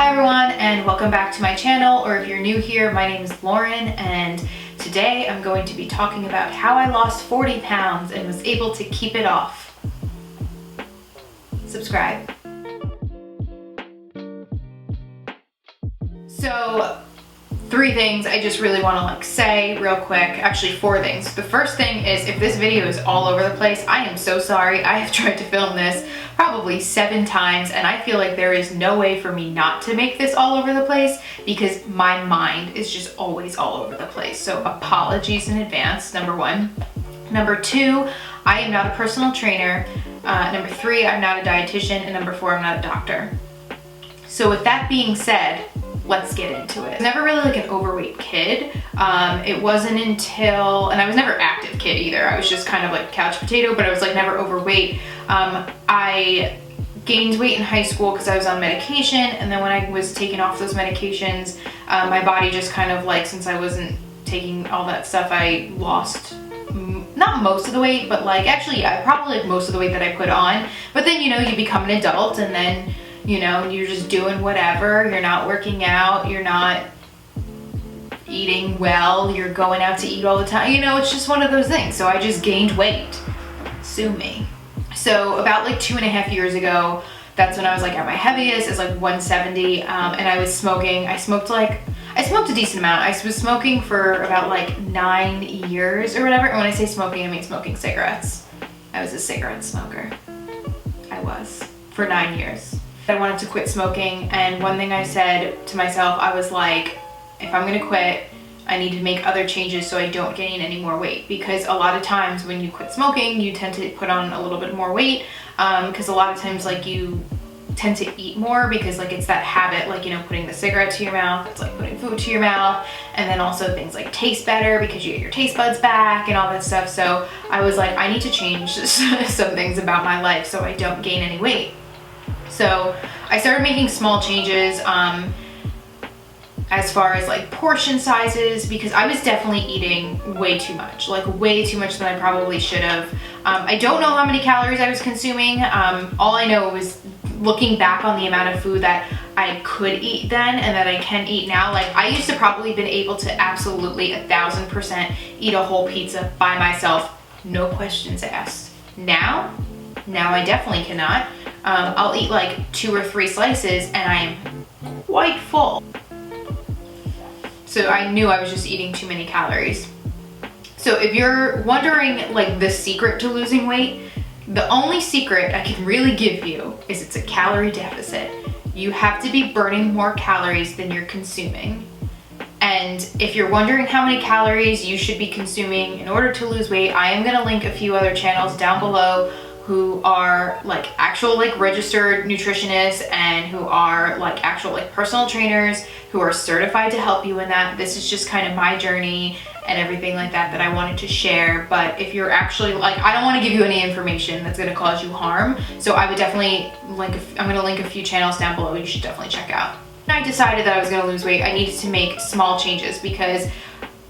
Hi everyone, and welcome back to my channel, or if you're new here, my name is Lauren, and today I'm going to be talking about how I lost 40 pounds and was able to keep it off. Subscribe. So, 3 things I just really want to say real quick. Actually, 4 things. The first thing is, if this video is all over the place, I am so sorry. I have tried to film this probably 7 times, and I feel like there is no way for me not to make this all over the place because my mind is just always all over the place. So apologies in advance, number 1. Number 2, I am not a personal trainer. Number 3, I'm not a dietitian. And number 4, I'm not a doctor. So with that being said, let's get into it. I was never really like an overweight kid. It wasn't until, and I was never active kid either. I was just kind of like couch potato, but I was like never overweight. I gained weight in high school because I was on medication, and then when I was taking off those medications, my body just kind of like, since I wasn't taking all that stuff, I lost not most of the weight, but like actually, yeah, probably like most of the weight that I put on. But then, you know, you become an adult, and then you know, you're just doing whatever. You're not working out. You're not eating well. You're going out to eat all the time. You know, it's just one of those things. So I just gained weight. Sue me. So about like 2.5 years ago, that's when I was like at my heaviest. It's like 170. And I was smoking. I smoked a decent amount. I was smoking for about like 9 years or whatever. And when I say smoking, I mean smoking cigarettes. I was a cigarette smoker. I was for 9 years. I wanted to quit smoking, and one thing I said to myself, I was like, if I'm gonna quit, I need to make other changes so I don't gain any more weight, because a lot of times when you quit smoking, you tend to put on a little bit more weight, because a lot of times like you tend to eat more because like it's that habit, like, you know, putting the cigarette to your mouth, it's like putting food to your mouth, and then also things like taste better because you get your taste buds back and all that stuff. So I was like, I need to change some things about my life so I don't gain any weight. So I started making small changes as far as like portion sizes, because I was definitely eating way too much, like way too much than I probably should have. I don't know how many calories I was consuming. All I know was looking back on the amount of food that I could eat then and that I can eat now. Like I used to probably been able to absolutely 1000% eat a whole pizza by myself, no questions asked. Now I definitely cannot. I'll eat like 2 or 3 slices and I'm quite full. So I knew I was just eating too many calories. So if you're wondering like the secret to losing weight, the only secret I can really give you is it's a calorie deficit. You have to be burning more calories than you're consuming. And if you're wondering how many calories you should be consuming in order to lose weight, I am gonna link a few other channels down below who are like actual like registered nutritionists and who are like actual like personal trainers who are certified to help you in that. This is just kind of my journey and everything like that I wanted to share. But if you're actually like, I don't want to give you any information that's going to cause you harm, so I would definitely I'm going to link a few channels down below you should definitely check out. When I decided that I was going to lose weight, I needed to make small changes, because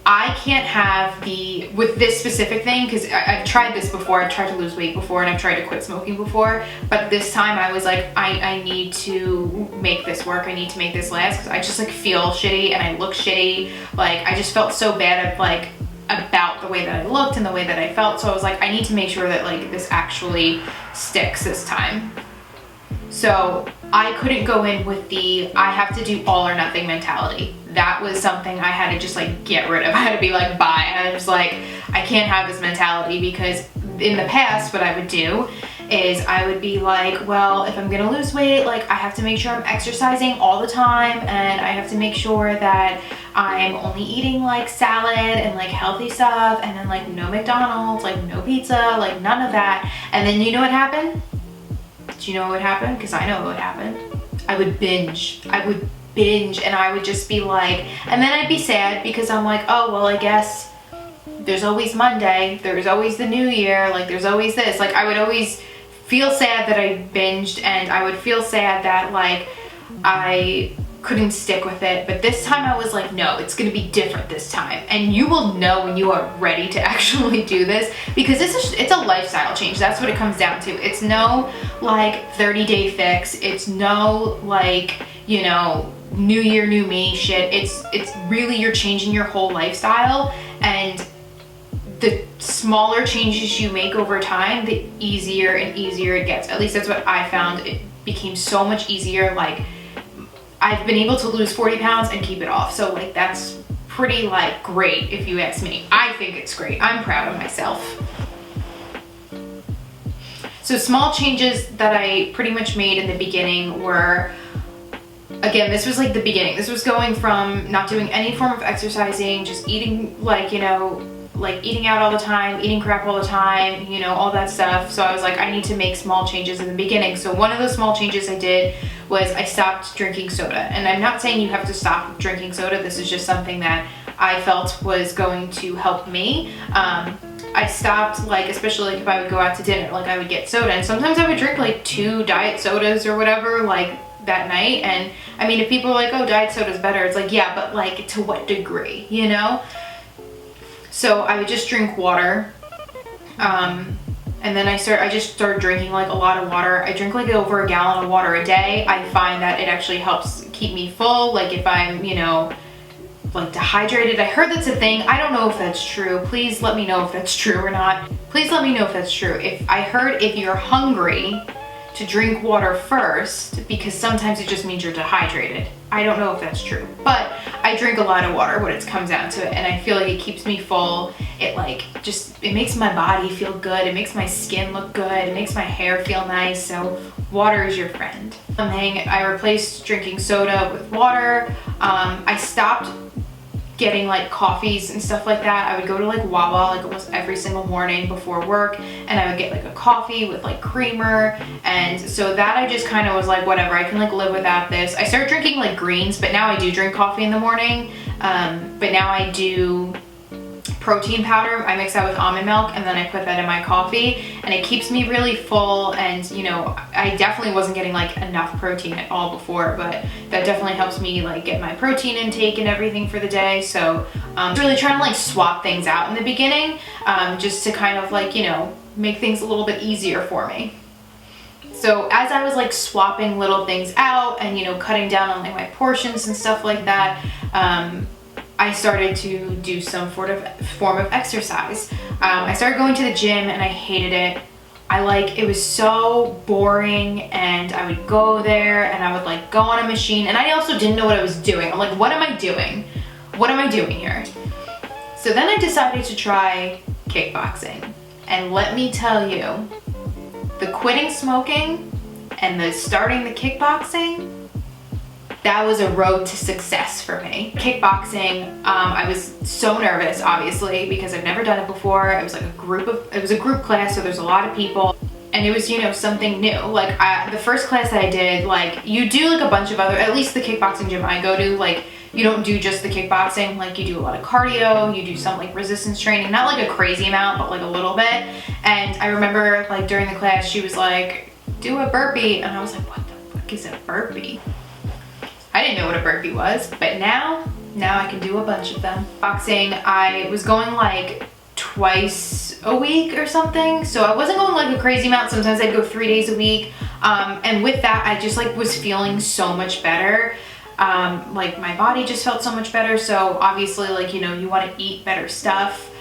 I can't have with this specific thing, because I've tried this before, I've tried to lose weight before, and I've tried to quit smoking before, but this time I was like, I need to make this work, I need to make this last, because I just like feel shitty and I look shitty. Like I just felt so bad about the way that I looked and the way that I felt, so I was like, I need to make sure that like this actually sticks this time. So I couldn't go in with I have to do all or nothing mentality. That was something I had to just like get rid of. I had to be like, bye. And I was like, I can't have this mentality, because in the past what I would do is I would be like, well, if I'm gonna lose weight, like I have to make sure I'm exercising all the time, and I have to make sure that I'm only eating like salad and like healthy stuff, and then like no McDonald's, like no pizza, like none of that. And then you know what happened? Do you know what would happen? Because I know what would happen. I would binge, and I would just be like, and then I'd be sad because I'm like, oh, well, I guess there's always Monday, there's always the new year, like there's always this. Like I would always feel sad that I binged, and I would feel sad that like I couldn't stick with it. But this time I was like, no, it's gonna be different this time. And you will know when you are ready to actually do this, because it's a lifestyle change. That's what it comes down to. It's no like 30-day fix. It's no like, you know, new year, new me shit. It's really, you're changing your whole lifestyle, and the smaller changes you make over time, the easier and easier it gets. At least that's what I found. It became so much easier. Like, I've been able to lose 40 pounds and keep it off. So like, that's pretty like great if you ask me. I think it's great. I'm proud of myself. So small changes that I pretty much made in the beginning were, again, this was like the beginning. This was going from not doing any form of exercising, just eating like, you know, like eating out all the time, eating crap all the time, you know, all that stuff. So I was like, I need to make small changes in the beginning. So one of those small changes I did was I stopped drinking soda. And I'm not saying you have to stop drinking soda. This is just something that I felt was going to help me. I stopped, like, especially like if I would go out to dinner, like I would get soda, and sometimes I would drink like 2 diet sodas or whatever, like that night. And I mean, if people are like, oh, diet soda's better, it's like, yeah, but like to what degree, you know? So I would just drink water. And then I just started drinking like a lot of water. I drink like over a gallon of water a day. I find that it actually helps keep me full. Like if I'm, you know, like dehydrated. I heard that's a thing. I don't know if that's true. Please let me know if that's true or not. Please let me know if that's true. I heard if you're hungry to drink water first, because sometimes it just means you're dehydrated. I don't know if that's true, but I drink a lot of water when it comes down to it, and I feel like it keeps me full. It like it makes my body feel good. It makes my skin look good. It makes my hair feel nice. So water is your friend. I replaced drinking soda with water. I stopped getting like coffees and stuff like that. I would go to like Wawa like almost every single morning before work, and I would get like a coffee with like creamer. And so that I just kind of was like, whatever, I can like live without this. I started drinking like greens, but now I do drink coffee in the morning. But now I do protein powder. I mix that with almond milk, and then I put that in my coffee, and it keeps me really full. And you know, I definitely wasn't getting like enough protein at all before, but that definitely helps me like get my protein intake and everything for the day. So really trying to like swap things out in the beginning, just to kind of like, you know, make things a little bit easier for me. So as I was like swapping little things out and, you know, cutting down on like my portions and stuff like that, I started to do some form of exercise. I started going to the gym, and I hated it. It was so boring, and I would go there and I would like go on a machine, and I also didn't know what I was doing. I'm like, what am I doing? What am I doing here? So then I decided to try kickboxing. And let me tell you, the quitting smoking and the starting the kickboxing, that was a road to success for me. Kickboxing, I was so nervous, obviously, because I've never done it before. It was like it was a group class, so there's a lot of people, and it was, you know, something new. Like the first class that I did, like you do like a bunch of other, at least the kickboxing gym I go to, like you don't do just the kickboxing, like you do a lot of cardio, you do some like resistance training, not like a crazy amount, but like a little bit. And I remember like during the class, she was like, do a burpee, and I was like, what the fuck is a burpee? I didn't know what a burpee was, but now I can do a bunch of them. Boxing, I was going like twice a week or something, so I wasn't going like a crazy amount. Sometimes I'd go 3 days a week, and with that, I just like was feeling so much better. Like my body just felt so much better. So obviously, like, you know, you want to eat better stuff.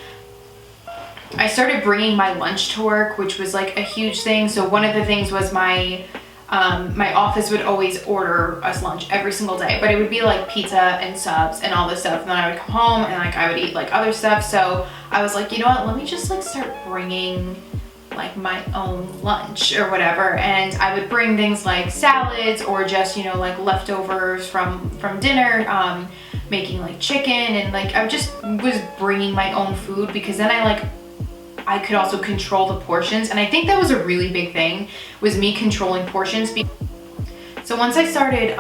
I started bringing my lunch to work, which was like a huge thing. So one of the things was my office would always order us lunch every single day, but it would be like pizza and subs and all this stuff. And then I would come home and like I would eat like other stuff. So I was like, you know what, let me just like start bringing like my own lunch or whatever. And I would bring things like salads or just, you know, like leftovers from dinner, making like chicken, and like I just was bringing my own food, because then I could also control the portions. And I think that was a really big thing, was me controlling portions. So once I started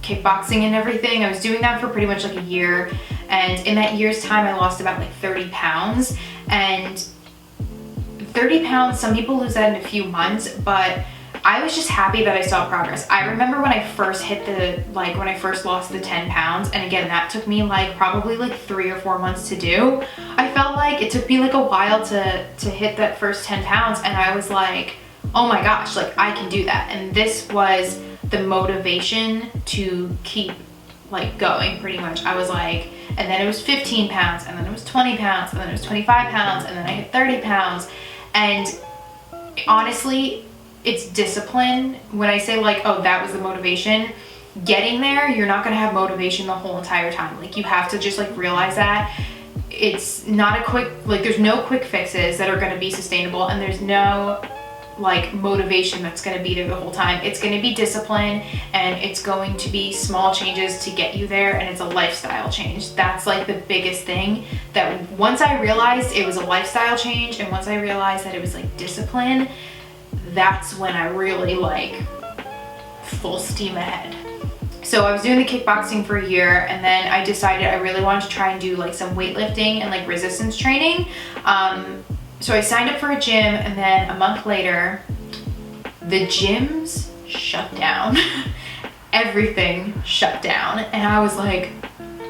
kickboxing and everything, I was doing that for pretty much like a year. And in that year's time, I lost about like 30 pounds. And 30 pounds, some people lose that in a few months, but I was just happy that I saw progress. I remember when I first when I first lost the 10 pounds, and again, that took me like probably like 3 or 4 months to do. I felt like it took me like a while to hit that first 10 pounds, and I was like, oh my gosh, like I can do that. And this was the motivation to keep like going pretty much. I was like, and then it was 15 pounds, and then it was 20 pounds, and then it was 25 pounds, and then I hit 30 pounds. And honestly, it's discipline. When I say like, oh, that was the motivation, getting there, you're not gonna have motivation the whole entire time. Like, you have to just like realize that it's not a quick, like there's no quick fixes that are gonna be sustainable, and there's no like motivation that's going to be there the whole time. It's going to be discipline, and it's going to be small changes to get you there, and it's a lifestyle change. That's like the biggest thing, that once I realized it was a lifestyle change, and once I realized that it was like discipline, that's when I really like full steam ahead. So I was doing the kickboxing for a year, and then I decided I really wanted to try and do like some weightlifting and like resistance training. So I signed up for a gym, and then a month later, the gyms shut down. Everything shut down. And I was like,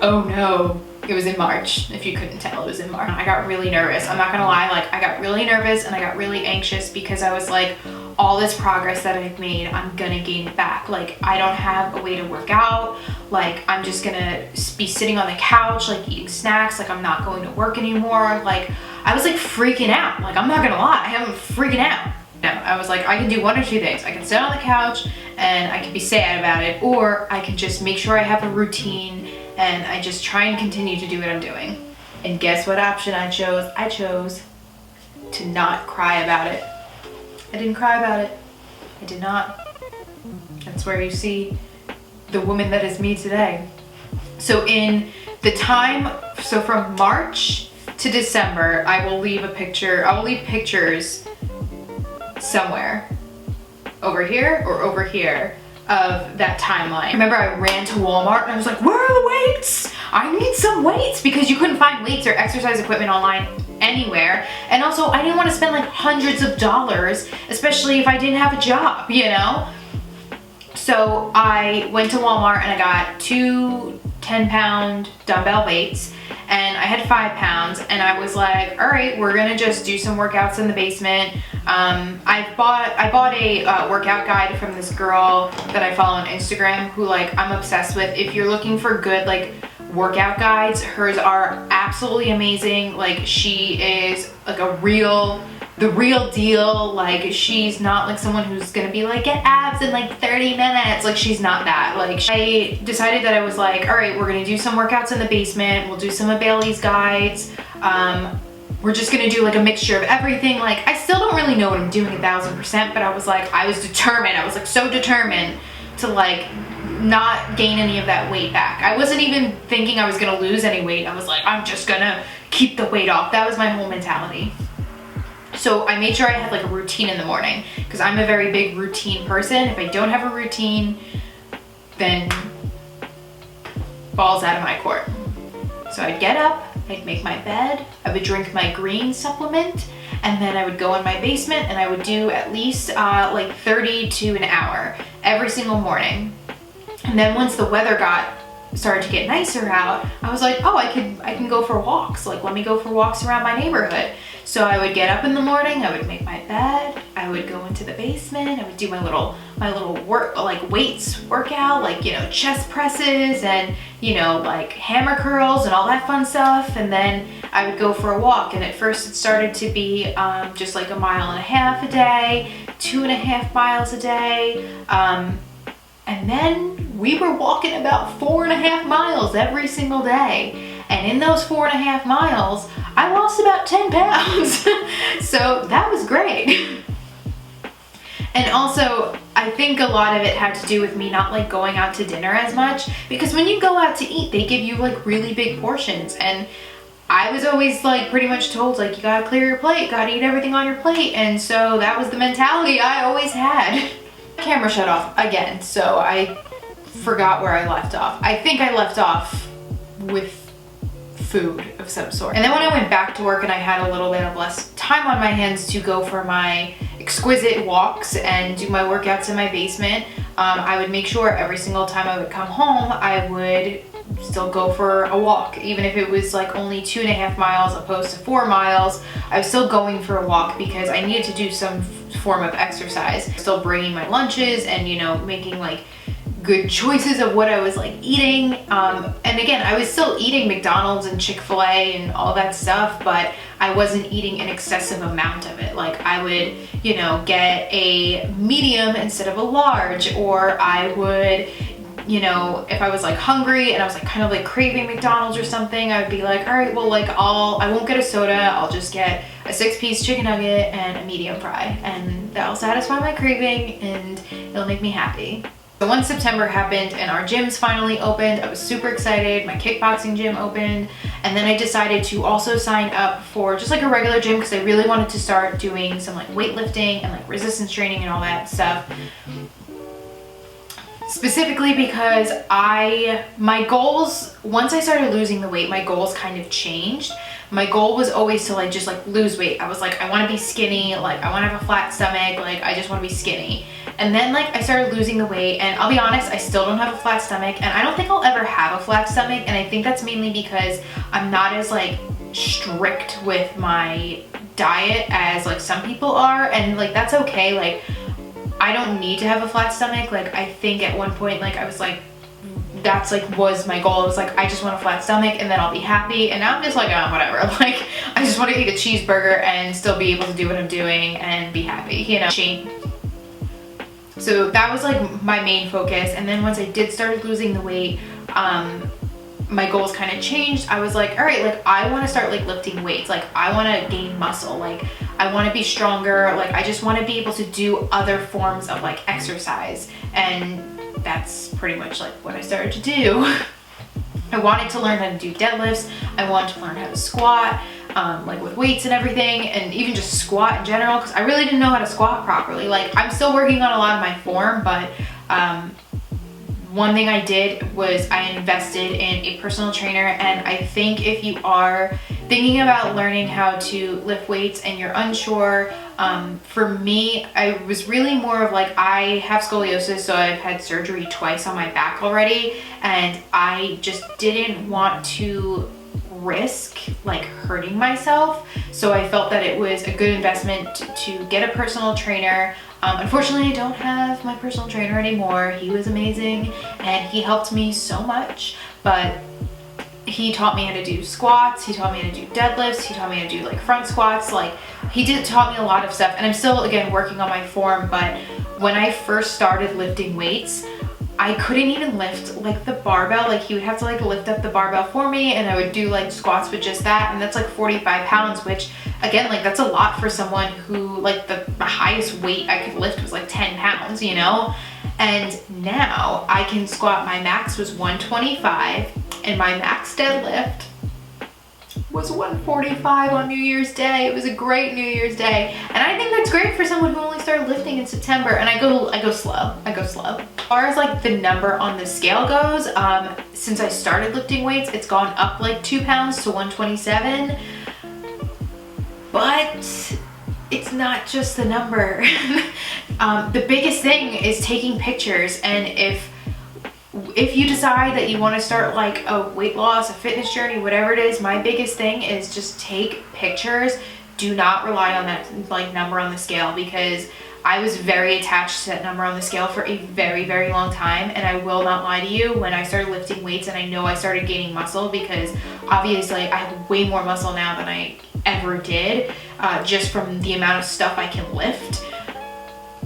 oh no. It was in March, if you couldn't tell, it was in March. I got really nervous. I'm not gonna lie, like I got really nervous and I got really anxious, because I was like, all this progress that I've made, I'm gonna gain it back. Like, I don't have a way to work out. Like, I'm just gonna be sitting on the couch, like eating snacks. Like, I'm not going to work anymore. Like, I was like freaking out. Like, I'm not gonna lie, I'm freaking out. No, I was like, I can do one or two things. I can sit on the couch and I can be sad about it, or I can just make sure I have a routine and I just try and continue to do what I'm doing. And guess what option I chose? I chose to not cry about it. I didn't cry about it. I did not. That's where you see the woman that is me today. So in the time, so from March to December, I will leave pictures somewhere, over here or over here, of that timeline. Remember, I ran to Walmart and I was like, where are the weights? I need some weights, because you couldn't find weights or exercise equipment online anywhere. And also, I didn't want to spend like hundreds of dollars, especially if I didn't have a job, you know? So I went to Walmart and I got two 10-pound dumbbell weights, and I had 5 pounds, and I was like, all right, we're gonna just do some workouts in the basement. I bought a workout guide from this girl that I follow on Instagram, who like I'm obsessed with. If you're looking for good like workout guides, hers are absolutely amazing. Like, she is like the real deal. Like, she's not like someone who's gonna be like, get abs in like 30 minutes. Like, she's not that. Like, I decided that I was like, all right, we're gonna do some workouts in the basement. We'll do some of Bailey's guides. We're just gonna do like a mixture of everything. Like, I still don't really know what I'm doing 1000%, but I was like, I was determined. I was like so determined to like not gain any of that weight back. I wasn't even thinking I was gonna lose any weight. I was like, I'm just gonna keep the weight off. That was my whole mentality. So I made sure I had like a routine in the morning, because I'm a very big routine person. If I don't have a routine, then balls out of my court. So I'd get up, I'd make my bed, I would drink my green supplement, and then I would go in my basement and I would do at least like 30 to an hour every single morning. And then once the weather started to get nicer out, I was like, oh, I can go for walks. Like, let me go for walks around my neighborhood. So I would get up in the morning, I would make my bed, I would go into the basement, I would do my little work, like weights workout, like, you know, chest presses and, you know, like hammer curls and all that fun stuff. And then I would go for a walk. And at first it started to be just like 1.5 miles a day, 2.5 miles a day. And then we were walking about 4.5 miles every single day. And in those 4.5 miles, I lost about 10 pounds. So that was great. And also, I think a lot of it had to do with me not like going out to dinner as much, because when you go out to eat, they give you like really big portions. And I was always like pretty much told, like, you gotta clear your plate, gotta eat everything on your plate. And so that was the mentality I always had. Camera shut off again, so I forgot where I left off. I think I left off with food of some sort. And then when I went back to work and I had a little bit of less time on my hands to go for my exquisite walks and do my workouts in my basement, I would make sure every single time I would come home, I would still go for a walk. Even if it was like only 2.5 miles opposed to 4 miles, I was still going for a walk, because I needed to do some form of exercise. Still bringing my lunches and, you know, making like good choices of what I was like eating. And again, I was still eating McDonald's and Chick-fil-A and all that stuff, but I wasn't eating an excessive amount of it. Like I would, you know, get a medium instead of a large, or I would, you know, if I was like hungry and I was like kind of like craving McDonald's or something, I would be like, all right, well, like I won't get a soda. I'll just get a 6-piece chicken nugget and a medium fry, and that'll satisfy my craving and it'll make me happy. So once September happened and our gyms finally opened, I was super excited. My kickboxing gym opened, and then I decided to also sign up for just like a regular gym because I really wanted to start doing some like weightlifting and like resistance training and all that stuff. Specifically because my goals, once I started losing the weight, my goals kind of changed. My goal was always to like just like lose weight. I was like, I want to be skinny, like I want to have a flat stomach, like I just want to be skinny. And then like I started losing the weight, and I'll be honest, I still don't have a flat stomach, and I don't think I'll ever have a flat stomach, and I think that's mainly because I'm not as like strict with my diet as like some people are, and like that's okay. Like I don't need to have a flat stomach. Like I think at one point like I was like, that's like was my goal. I was like, I just want a flat stomach and then I'll be happy. And now I'm just like, oh, whatever. Like I just want to eat a cheeseburger and still be able to do what I'm doing and be happy, you know. So that was like my main focus. And then once I did start losing the weight, my goals kind of changed. I was like, all right, like I want to start like lifting weights. Like I want to gain muscle. Like I want to be stronger. Like I just want to be able to do other forms of like exercise. And that's pretty much like what I started to do. I wanted to learn how to do deadlifts. I wanted to learn how to squat, like with weights and everything, and even just squat in general, because I really didn't know how to squat properly. Like I'm still working on a lot of my form, but one thing I did was I invested in a personal trainer. And I think if you are thinking about learning how to lift weights and you're unsure, for me, I was really more of like, I have scoliosis, so I've had surgery twice on my back already, and I just didn't want to risk like hurting myself. So I felt that it was a good investment to get a personal trainer. Unfortunately, I don't have my personal trainer anymore. He was amazing and he helped me so much, but he taught me how to do squats, he taught me how to do deadlifts, he taught me how to do like front squats. Like he taught me a lot of stuff, and I'm still again working on my form. But when I first started lifting weights, I couldn't even lift like the barbell. Like he would have to like lift up the barbell for me, and I would do like squats with just that, and that's like 45 pounds, which again, like that's a lot for someone who like the highest weight I could lift was like 10 pounds, you know? And now I can squat. My max was 125 and my max deadlift was 145 on New Year's Day. It was a great New Year's Day. And I think that's great for someone who only started lifting in September. And I go slow. As far as like the number on the scale goes, since I started lifting weights, it's gone up like 2 pounds to 127. But it's not just the number. The biggest thing is taking pictures. And if you decide that you want to start like a weight loss, a fitness journey, whatever it is, my biggest thing is just take pictures. Do not rely on that like number on the scale, because I was very attached to that number on the scale for a very, very long time. And I will not lie to you, when I started lifting weights and I know I started gaining muscle, because obviously I have way more muscle now than I ever did, just from the amount of stuff I can lift.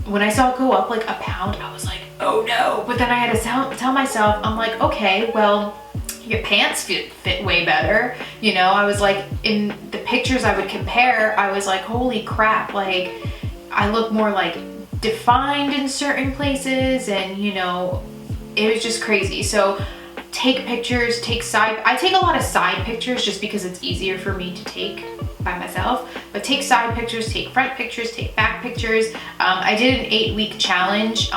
When I saw it go up like a pound, I was like, oh no. But then I had to tell myself, I'm like, okay, well, your pants fit way better. You know, I was like, in the pictures I would compare, I was like, holy crap, like I look more like defined in certain places, and you know, it was just crazy. So take pictures, I take a lot of side pictures just because it's easier for me to take by myself, but take side pictures, take front pictures, take back pictures. I did an 8-week challenge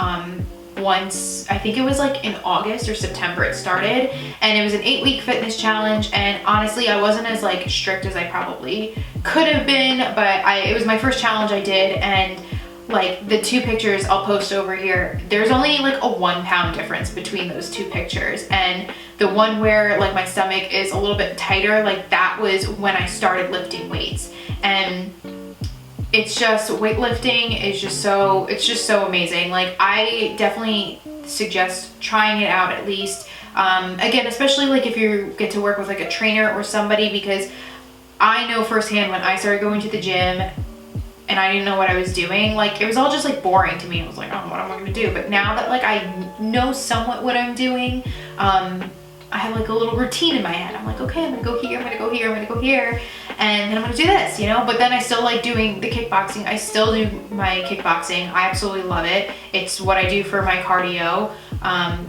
once, I think it was like in August or September it started, and it was an 8-week fitness challenge. And honestly, I wasn't as like strict as I probably could have been, but it was my first challenge I did. And like the 2 pictures I'll post over here, there's only like a 1 pound difference between those 2 pictures. And the one where like my stomach is a little bit tighter, like that was when I started lifting weights. And it's just, weightlifting is just so, it's just so amazing. Like, I definitely suggest trying it out at least. Again, especially like if you get to work with like a trainer or somebody, because I know firsthand when I started going to the gym and I didn't know what I was doing, like it was all just like boring to me. I was like, oh, what am I gonna do? But now that like I know somewhat what I'm doing, I have like a little routine in my head. I'm like, okay, I'm gonna go here, I'm gonna go here, I'm gonna go here, and then I'm gonna do this, you know? But then I still like doing the kickboxing. I still do my kickboxing. I absolutely love it. It's what I do for my cardio.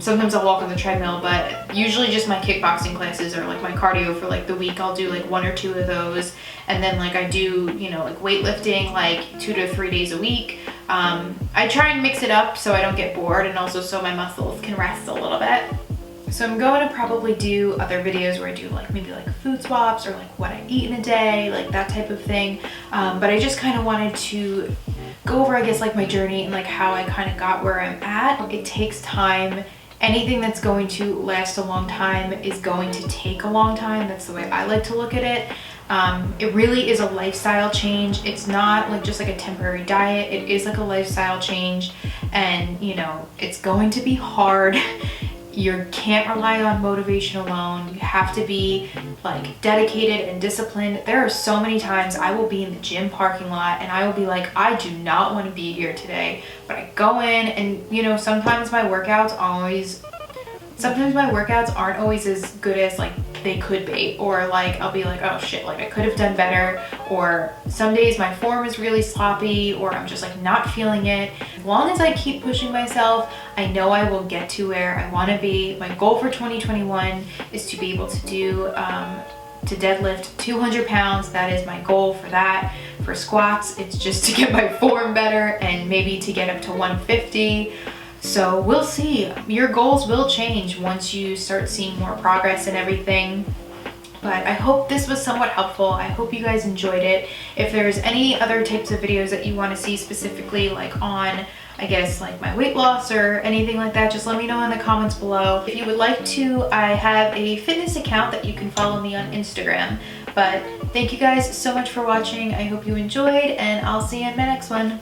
Sometimes I'll walk on the treadmill, but usually just my kickboxing classes are like my cardio for like the week. I'll do like 1 or 2 of those. And then like I do, you know, like weightlifting like 2 to 3 days a week. I try and mix it up so I don't get bored, and also so my muscles can rest a little bit. So I'm going to probably do other videos where I do like maybe like food swaps or like what I eat in a day, like that type of thing. But I just kind of wanted to go over, I guess, like my journey and like how I kind of got where I'm at. It takes time. Anything that's going to last a long time is going to take a long time. That's the way I like to look at it. It really is a lifestyle change. It's not like just like a temporary diet. It is like a lifestyle change, and you know, it's going to be hard. You can't rely on motivation alone. You have to be like dedicated and disciplined. There are so many times I will be in the gym parking lot and I will be like, I do not want to be here today. But I go in and, you know, sometimes my workouts aren't always as good as like they could be, or like I'll be like, oh shit, like I could have done better, or some days my form is really sloppy, or I'm just like not feeling it. As long as I keep pushing myself, I know I will get to where I want to be. My goal for 2021 is to be able to do to deadlift 200 pounds. That is my goal for that. For squats, it's just to get my form better and maybe to get up to 150. So we'll see. Your goals will change once you start seeing more progress and everything. But I hope this was somewhat helpful. I hope you guys enjoyed it. If there's any other types of videos that you want to see specifically, like on, I guess, like my weight loss or anything like that, just let me know in the comments below. If you would like to, I have a fitness account that you can follow me on Instagram. But thank you guys so much for watching. I hope you enjoyed, and I'll see you in my next one.